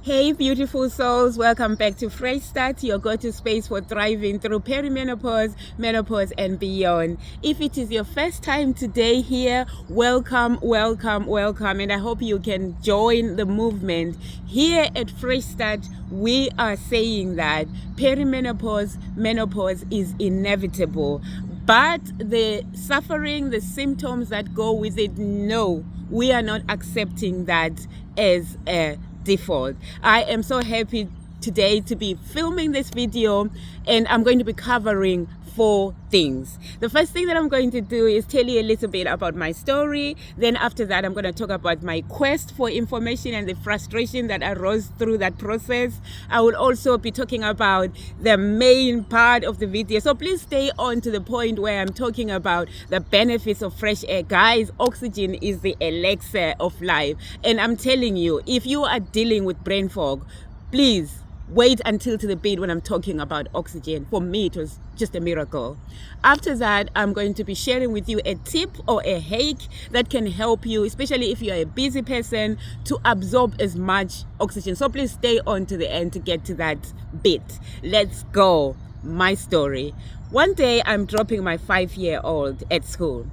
Hey beautiful souls, welcome back to Fresh Start, your go-to space for thriving through perimenopause, menopause and beyond. If it is your first time today here, welcome, and I hope you can join the movement. Here at Fresh Start, we are saying that perimenopause, menopause is inevitable, but the suffering, the symptoms that go with it, no, we are not accepting that as a default. I am so happy today to be filming this video, and I'm going to be covering 4 things. The first thing that I'm going to do is tell you a little bit about my story. Then after that, I'm going to talk about my quest for information and the frustration that arose through that process. I will also be talking about the main part of the video, so please stay on to the point where I'm talking about the benefits of fresh air. Guys, oxygen is the elixir of life, and I'm telling you, if you are dealing with brain fog, please wait until to the bit when I'm talking about oxygen. For me, it was just a miracle. After that, I'm going to be sharing with you a tip or a hack that can help you, especially if you're a busy person, to absorb as much oxygen. So please stay on to the end to get to that bit. Let's go. My story. One day, I'm dropping my 5-year-old at school,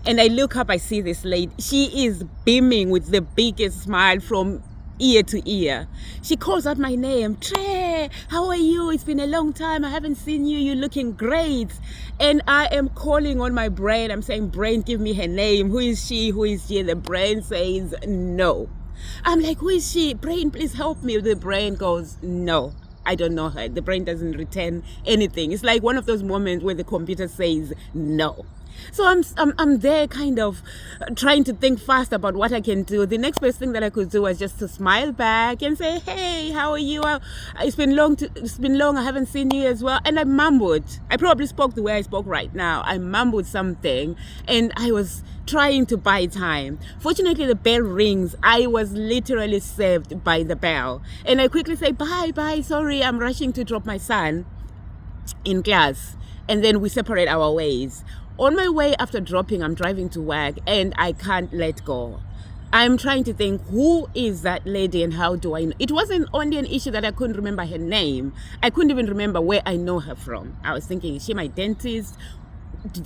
and I look up, I see this lady. She is beaming with the biggest smile from ear to ear. She calls out my name. Trey, how are you? It's been a long time. I haven't seen you. You're looking great. And I am calling on my brain. I'm saying, brain, give me her name. Who is she? Who is she? The brain says no. I'm like, who is she? Brain, please help me. The brain goes, no, I don't know her. The brain doesn't return anything. It's like one of those moments where the computer says no. So I'm there kind of trying to think fast about what I can do. The next best thing that I could do was just to smile back and say, hey, how are you? It's been long. I haven't seen you as well. And I mumbled. I probably spoke the way I spoke right now. I mumbled something, and I was trying to buy time. Fortunately, the bell rings. I was literally saved by the bell. And I quickly say, bye, sorry, I'm rushing to drop my son in class. And then we separate our ways. On my way after dropping, I'm driving to work, and I can't let go. I'm trying to think, who is that lady and how do I know? It wasn't only an issue that I couldn't remember her name. I couldn't even remember where I know her from. I was thinking, is she my dentist?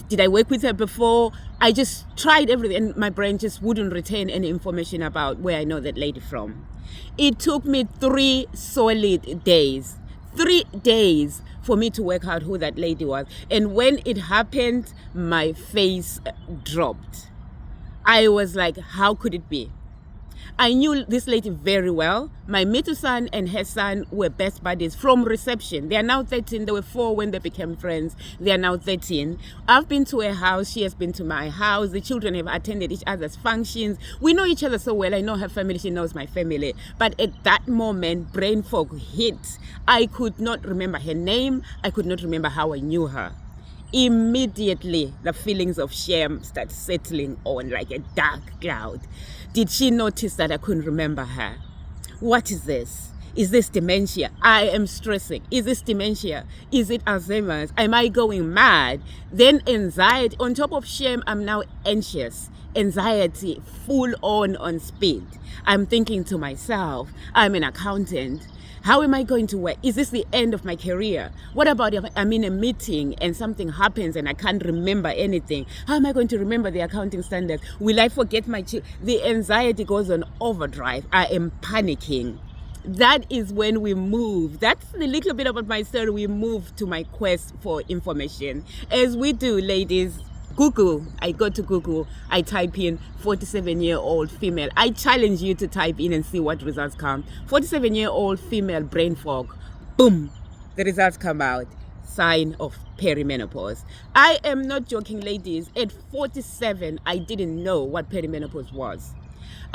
Did I work with her before? I just tried everything, and my brain just wouldn't retain any information about where I know that lady from. It took me 3 solid days. 3 days for me to work out who that lady was. And when it happened, my face dropped. I was like, how could it be? I knew this lady very well. My middle son and her son were best buddies from reception. They are now 13. They were 4 when they became friends. They are now 13. I've been to her house. She has been to my house. The children have attended each other's functions. We know each other so well. I know her family. She knows my family. But at that moment, brain fog hit. I could not remember her name. I could not remember how I knew her. Immediately, the feelings of shame start settling on like a dark cloud. Did she notice that I couldn't remember her? What is this? Is this dementia? I am stressing. Is this dementia? Is it Alzheimer's? Am I going mad? Then anxiety. On top of shame, I'm now anxious. Anxiety full on speed. I'm thinking to myself, I'm an accountant. How am I going to work? Is this the end of my career? What about if I'm in a meeting and something happens and I can't remember anything? How am I going to remember the accounting standards? Will I forget my children? The anxiety goes on overdrive. I am panicking. That is when we move. That's a little bit about my story. We move to my quest for information. As we do, ladies, Google. I go to Google. I type in 47-year-old female. I challenge you to type in and see what results come. 47-year-old female brain fog. Boom. The results come out. Sign of perimenopause. I am not joking, ladies. At 47, I didn't know what perimenopause was.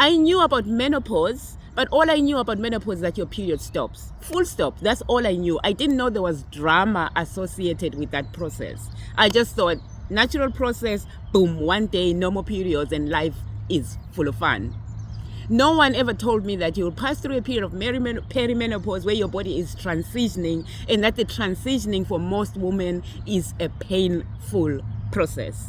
I knew about menopause, but all I knew about menopause is that your period stops. Full stop. That's all I knew. I didn't know there was drama associated with that process. I just thought, natural process, boom, one day, no more periods, and life is full of fun. No one ever told me that you will pass through a period of perimenopause where your body is transitioning, and that the transitioning for most women is a painful process.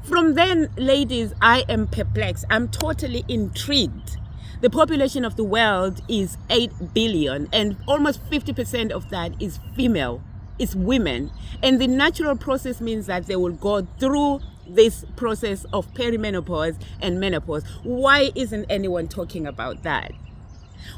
From then, ladies, I am perplexed. I'm totally intrigued. The population of the world is 8 billion, and almost 50% of that is female. It's women. And the natural process means that they will go through this process of perimenopause and menopause. Why isn't anyone talking about that?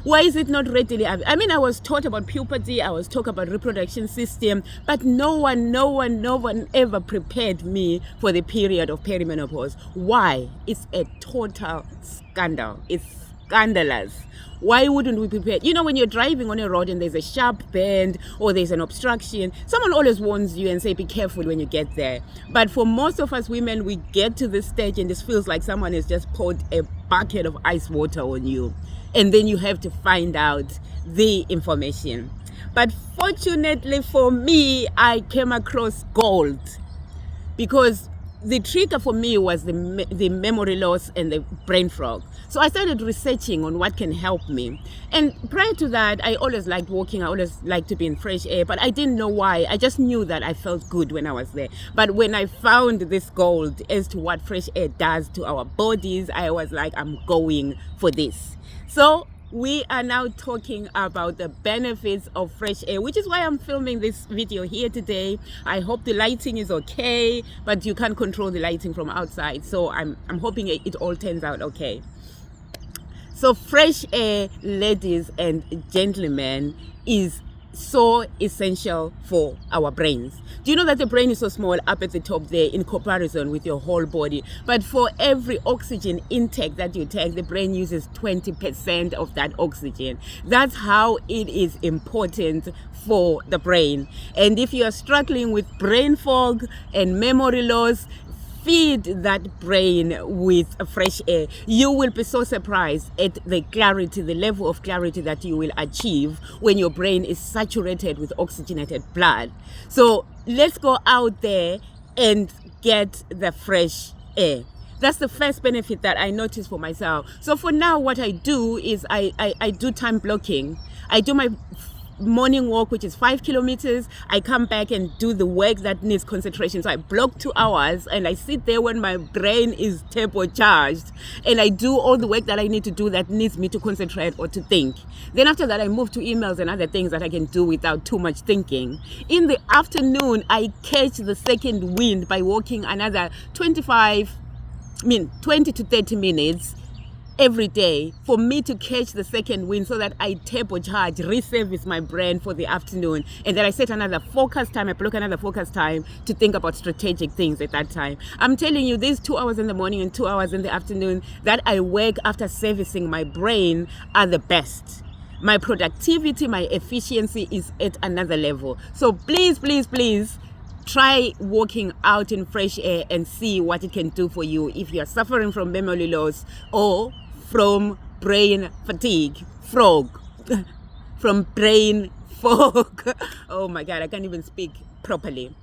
Why is it not readily? I mean, I was taught about puberty, I was taught about reproduction system, but no one ever prepared me for the period of perimenopause. Why? It's a total scandal. It's scandalous. Why wouldn't we prepare? You know, when you're driving on a road and there's a sharp bend or there's an obstruction, someone always warns you and say, be careful when you get there. But for most of us women, we get to this stage and this feels like someone has just poured a bucket of ice water on you. And then you have to find out the information. But fortunately for me, I came across gold, because the trigger for me was the memory loss and the brain fog. So I started researching on what can help me. And prior to that, I always liked walking. I always liked to be in fresh air, but I didn't know why. I just knew that I felt good when I was there. But when I found this gold as to what fresh air does to our bodies, I was like, I'm going for this. So we are now talking about the benefits of fresh air, which is why I'm filming this video here today. I hope the lighting is okay, but you can't control the lighting from outside. So I'm hoping it all turns out okay. So fresh air, ladies and gentlemen, is so essential for our brains. Do you know that the brain is so small up at the top there in comparison with your whole body? But for every oxygen intake that you take, the brain uses 20% of that oxygen. That's how it is important for the brain. And if you are struggling with brain fog and memory loss, feed that brain with fresh air. You will be so surprised at the clarity, the level of clarity that you will achieve when your brain is saturated with oxygenated blood. So let's go out there and get the fresh air. That's the first benefit that I noticed for myself. So for now, what I do is I do time blocking. I do my morning walk, which is 5 kilometers. I come back and do the work that needs concentration. So I block 2 hours and I sit there when my brain is turbocharged, and I do all the work that I need to do that needs me to concentrate or to think. Then after that, I move to emails and other things that I can do without too much thinking. In the afternoon, I catch the second wind by walking another 20 to 30 minutes every day for me to catch the second wind, so that I turbocharge, reservice my brain for the afternoon. And then I set another focus time, I block another focus time to think about strategic things at that time. I'm telling you, these 2 hours in the morning and 2 hours in the afternoon that I work after servicing my brain are the best. My productivity, my efficiency is at another level. So please, please, please, try walking out in fresh air and see what it can do for you if you are suffering from memory loss or from brain fatigue, from brain fog. Oh my God, I can't even speak properly.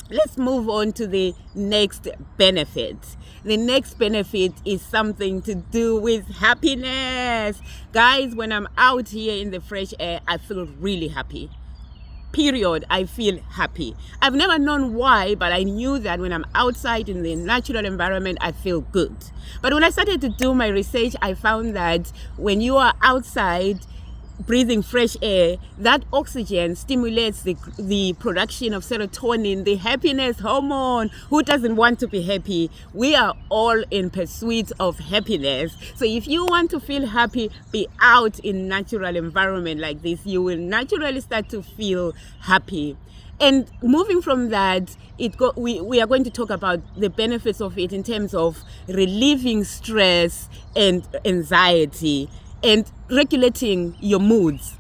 Let's move on to the next benefit. The next benefit is something to do with happiness. Guys, when I'm out here in the fresh air, I feel really happy. Period. I feel happy. I've never known why, but I knew that when I'm outside in the natural environment, I feel good. But when I started to do my research, I found that when you are outside breathing fresh air, that oxygen stimulates the production of serotonin, the happiness hormone. Who doesn't want to be happy? We are all in pursuit of happiness. So if you want to feel happy, be out in natural environment like this. You will naturally start to feel happy. And moving from that, we are going to talk about the benefits of it in terms of relieving stress and anxiety and regulating your moods.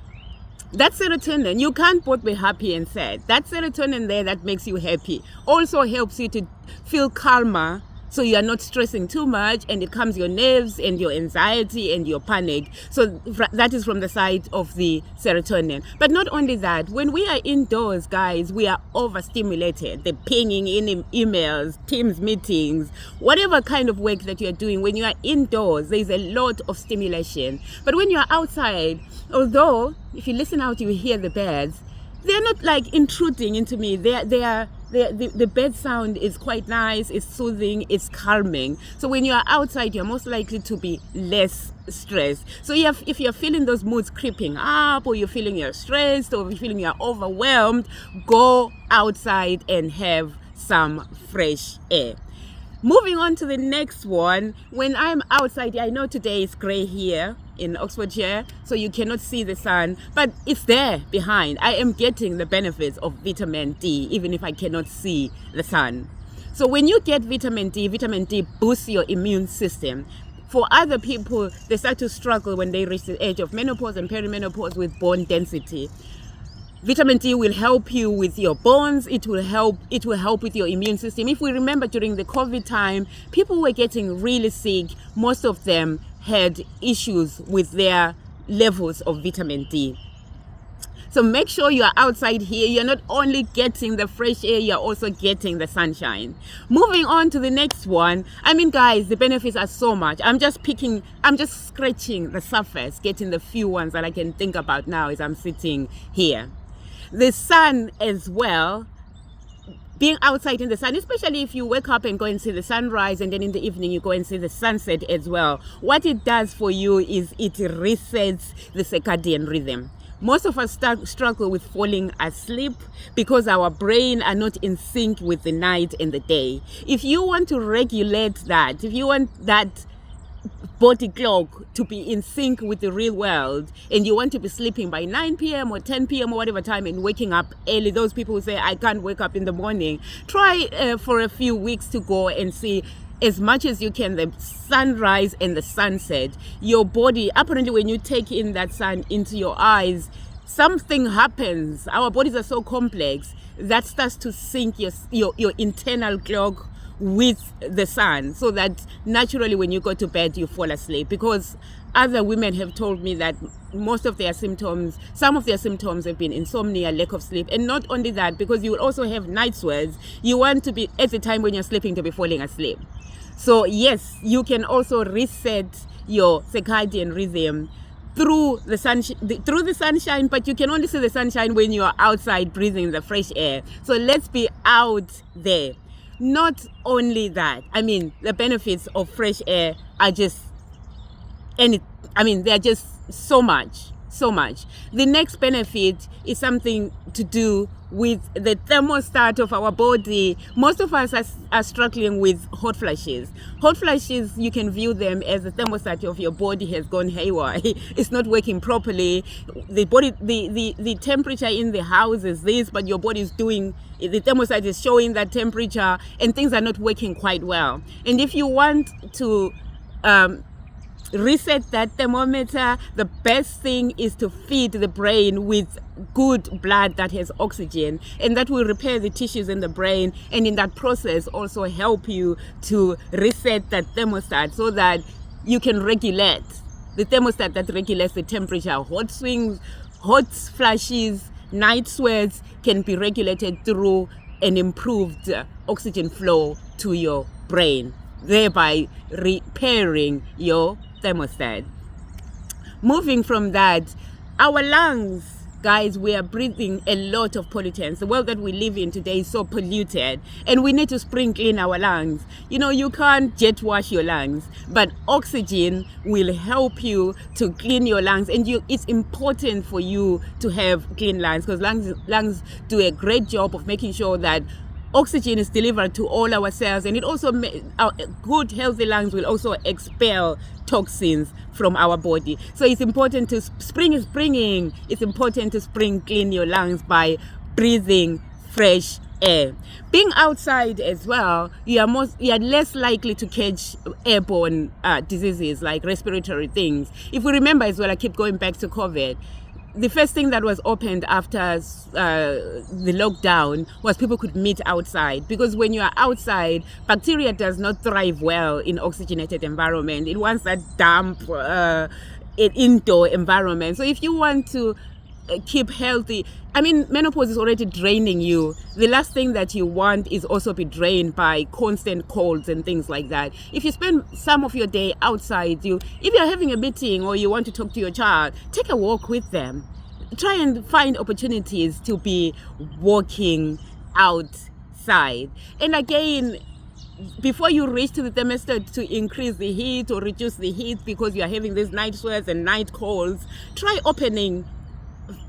That serotonin, you can't both be happy and sad. That serotonin there that makes you happy also helps you to feel calmer, so you are not stressing too much, and it calms your nerves and your anxiety and your panic. So that is from the side of the serotonin. But not only that, when we are indoors, guys, we are overstimulated. The pinging in emails, Teams meetings, whatever kind of work that you are doing, when you are indoors, there is a lot of stimulation. But when you are outside, although if you listen out, you hear the birds, they're not like intruding into me. They are the bird sound is quite nice, it's soothing, it's calming. So when you are outside, you're most likely to be less stressed. So if you're feeling those moods creeping up, or you're feeling you're stressed, or you're feeling you're overwhelmed, go outside and have some fresh air. Moving on to the next one, when I'm outside, I know today it's grey here in Oxfordshire, so you cannot see the sun, but it's there behind. I am getting the benefits of vitamin D, even if I cannot see the sun. So when you get vitamin D boosts your immune system. For other people, they start to struggle when they reach the age of menopause and perimenopause with bone density. Vitamin D will help you with your bones. It will help with your immune system. If we remember, during the COVID time, people were getting really sick. Most of them had issues with their levels of vitamin D. So make sure you are outside here. You're not only getting the fresh air, you're also getting the sunshine. Moving on to the next one. I mean, guys, the benefits are so much. I'm just scratching the surface, getting the few ones that I can think about now as I'm sitting here. The sun as well, being outside in the sun, especially if you wake up and go and see the sunrise, and then in the evening you go and see the sunset as well. What it does for you is it resets the circadian rhythm. Most of us struggle with falling asleep because our brain are not in sync with the night and the day. If you want to regulate that, if you want that body clock to be in sync with the real world, and you want to be sleeping by 9 p.m. or 10 p.m. or whatever time and waking up early, those people who say, I can't wake up in the morning, try for a few weeks to go and see as much as you can the sunrise and the sunset. Your body, apparently when you take in that sun into your eyes, something happens. Our bodies are so complex that starts to sync your internal clock with the sun, so that naturally when you go to bed you fall asleep. Because other women have told me that some of their symptoms have been insomnia, lack of sleep, and not only that, because you will also have night sweats. You want to be at the time when you're sleeping to be falling asleep. So yes, you can also reset your circadian rhythm through the sunshine, but you can only see the sunshine when you are outside breathing the fresh air. So let's be out there. Not only that, I mean, the benefits of fresh air are just they're just so much. The next benefit is something to do with the thermostat of our body. Most of us are struggling with hot flashes. Hot flashes, you can view them as the thermostat of your body has gone haywire. It's not working properly. The temperature in the house is this, but your body is the thermostat is showing that temperature, and things are not working quite well. And if you want to reset that thermometer, the best thing is to feed the brain with good blood that has oxygen, and that will repair the tissues in the brain, and in that process also help you to reset that thermostat so that you can regulate the thermostat that regulates the temperature. Hot swings, hot flashes, night sweats can be regulated through an improved oxygen flow to your brain, thereby repairing your thermostat. Moving from that, our lungs, guys, we are breathing a lot of pollutants. The world that we live in today is so polluted, and we need to spring clean our lungs. You know, you can't jet wash your lungs, but oxygen will help you to clean your lungs. And it's important for you to have clean lungs, because lungs do a great job of making sure that oxygen is delivered to all our cells, and it also good healthy lungs will also expel toxins from our body. So it's important to it's important to spring clean your lungs by breathing fresh air. Being outside as well, you are less likely to catch airborne diseases like respiratory things. If we remember as well, I keep going back to COVID. The first thing that was opened after the lockdown was people could meet outside, because when you are outside, bacteria does not thrive well in oxygenated environment. It wants that damp indoor environment. So if you want to keep healthy, I mean, menopause is already draining you. The last thing that you want is also be drained by constant colds and things like that. If you spend some of your day outside, if you're having a meeting or you want to talk to your child, take a walk with them. Try and find opportunities to be walking outside. outside. And again, before you reach to the thermostat to increase the heat or reduce the heat because you are having these night sweats and night colds, try opening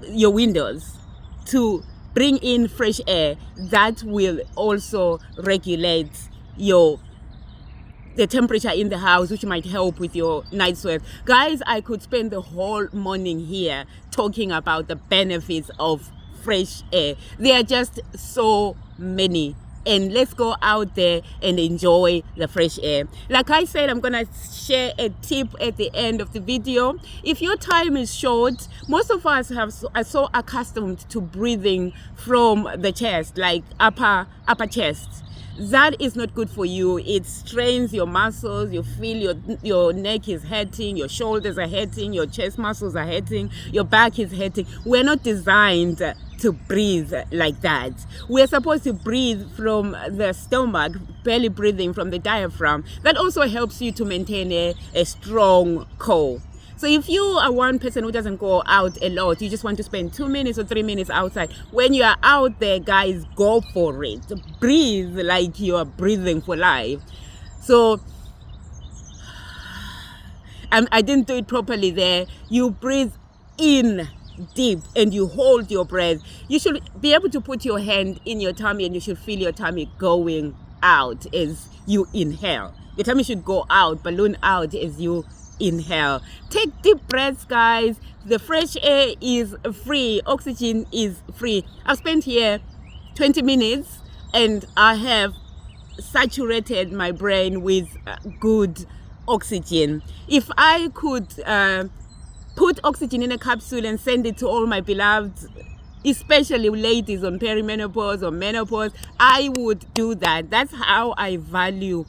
your windows to bring in fresh air. That will also regulate the temperature in the house, which might help with your night sweat. Guys, I could spend the whole morning here talking about the benefits of fresh air. There are just so many. And let's go out there and enjoy the fresh air. Like I said, I'm gonna share a tip at the end of the video. If your time is short, most of us are so accustomed to breathing from the chest, like upper chest. That is not good for you. It strains your muscles. You feel your neck is hurting, your shoulders are hurting, your chest muscles are hurting, your back is hurting. We're not designed to breathe like that. We're supposed to breathe from the stomach, belly breathing from the diaphragm. That also helps you to maintain a strong core. So if you are one person who doesn't go out a lot, you just want to spend 2 minutes or 3 minutes outside. When you are out there, guys, go for it. Breathe like you are breathing for life. So I didn't do it properly there. You breathe in deep and you hold your breath. You should be able to put your hand in your tummy and you should feel your tummy going out as you inhale. Your tummy should go out, balloon out as you inhale. Take deep breaths, guys. The fresh air is free. Oxygen is free. I've spent here 20 minutes and I have saturated my brain with good oxygen. If I could put oxygen in a capsule and send it to all my beloveds, especially ladies on perimenopause or menopause, I would do that. That's how I value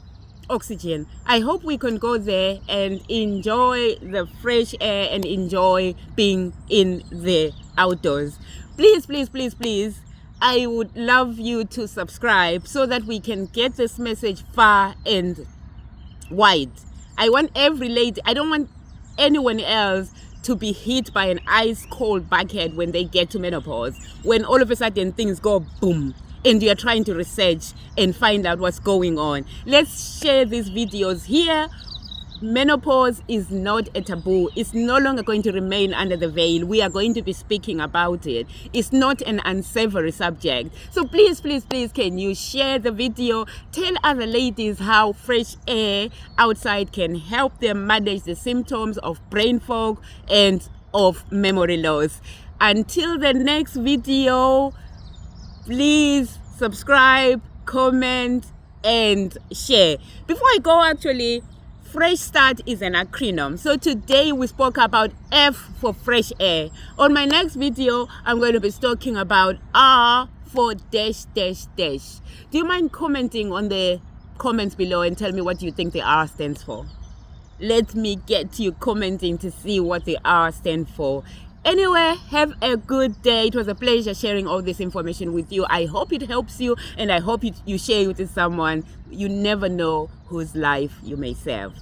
oxygen. I hope we can go there and enjoy the fresh air and enjoy being in the outdoors. Please, please, please, please, I would love you to subscribe so that we can get this message far and wide. I want every lady, I don't want anyone else to be hit by an ice cold bucket when they get to menopause, when all of a sudden things go boom and you are trying to research and find out what's going on. Let's share these videos here. Menopause is not a taboo. It's no longer going to remain under the veil. We are going to be speaking about it. It's not an unsavory subject. So please, please, please, can you share the video? Tell other ladies how fresh air outside can help them manage the symptoms of brain fog and of memory loss. Until the next video, please subscribe, comment, and share. Before I go, actually, Fresh Start is an acronym. So today we spoke about F for fresh air. On my next video, I'm going to be talking about R for dash, dash, dash. Do you mind commenting on the comments below and tell me what you think the R stands for? Let me get you commenting to see what the R stands for. Anyway, have a good day. It was a pleasure sharing all this information with you. I hope it helps you and I hope you share it with someone. You never know whose life you may save.